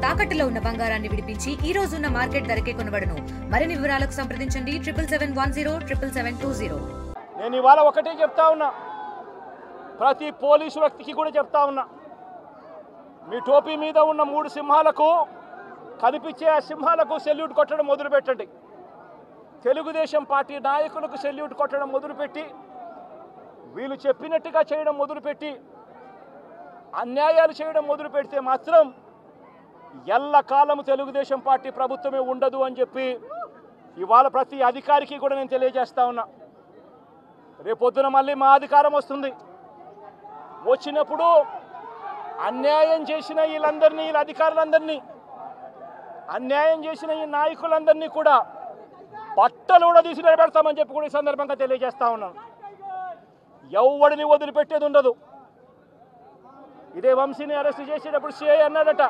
తాకట్టులో ఉన్న బంగారాన్ని విడిపించి ఈ రోజు ఉన్న మార్కెట్ ధరకే కొనబడును. మరిన్ని వివరాలకు సంప్రదించండి 7710 నేను ఇవాళ ఒకటే చెప్తా ఉన్నా, ప్రతి పోలీసు వ్యక్తికి కూడా చెప్తా ఉన్నా, మీ టోపీ మీద ఉన్న 3 సింహాలకు కనిపించే ఆ సింహాలకు సెల్యూట్ కొట్టడం మొదలుపెట్టండి. తెలుగుదేశం పార్టీ నాయకులకు సెల్యూట్ కొట్టడం మొదలుపెట్టి వీళ్ళు చెప్పినట్టుగా చేయడం మొదలుపెట్టి అన్యాయాలు చేయడం మొదలు పెడితే మాత్రం ఎల్లకాలం తెలుగుదేశం పార్టీ ప్రభుత్వమే ఉండదు అని చెప్పి ఇవాళ ప్రతి అధికారికి కూడా నేను తెలియజేస్తా ఉన్నా. రేపొద్దున మళ్ళీ మా అధికారం వస్తుంది, వచ్చినప్పుడు అన్యాయం చేసిన వీళ్ళందరినీ, వీళ్ళ అధికారులందరినీ, అన్యాయం చేసిన ఈ నాయకులందరినీ కూడా బట్టలు కూడా తీసి నిలబెడతామని చెప్పి కూడా ఈ సందర్భంగా తెలియజేస్తా ఉన్నాను. ఎవడిని వదిలిపెట్టేది ఉండదు. ఇదే వంశీని అరెస్ట్ చేసేటప్పుడు సిఐ అన్నాడట,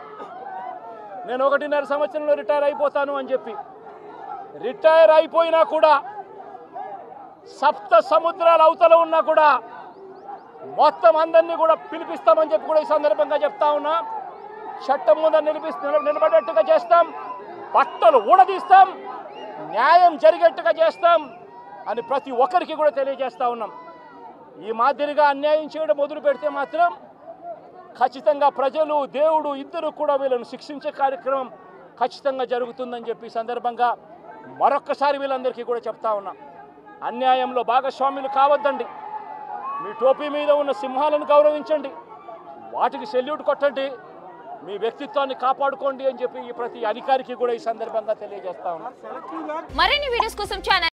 నేను 1.5 సంవత్సరంలో రిటైర్ అయిపోతాను అని చెప్పి. రిటైర్ అయిపోయినా కూడా, సప్త సముద్రాల అవతల ఉన్నా కూడా మొత్తం అందరినీ కూడా పిలిపిస్తామని చెప్పి కూడా ఈ సందర్భంగా చెప్తా ఉన్నా. చట్టం ముందు నిలబడేట్టుగా చేస్తాం, బట్టలు ఊడదీస్తాం, న్యాయం జరిగేట్టుగా చేస్తాం అని ప్రతి ఒక్కరికి కూడా తెలియజేస్తా ఉన్నాం. ఈ మాదిరిగా అన్యాయం చేయడం మొదలు పెడితే మాత్రం ఖచ్చితంగా ప్రజలు, దేవుడు ఇద్దరు కూడా వీళ్ళను శిక్షించే కార్యక్రమం ఖచ్చితంగా జరుగుతుందని చెప్పి సందర్భంగా మరొక్కసారి వీళ్ళందరికీ కూడా చెప్తా ఉన్నా. అన్యాయంలో భాగస్వాములు కావద్దండి. మీ టోపీ మీద ఉన్న సింహాలను గౌరవించండి, వాటికి సెల్యూట్ కొట్టండి, మీ వ్యక్తిత్వాన్ని కాపాడుకోండి అని చెప్పి ప్రతి అధికారికి కూడా ఈ సందర్భంగా తెలియజేస్తా ఉన్నా. మరిన్ని వీడియోస్ కోసం ఛానల్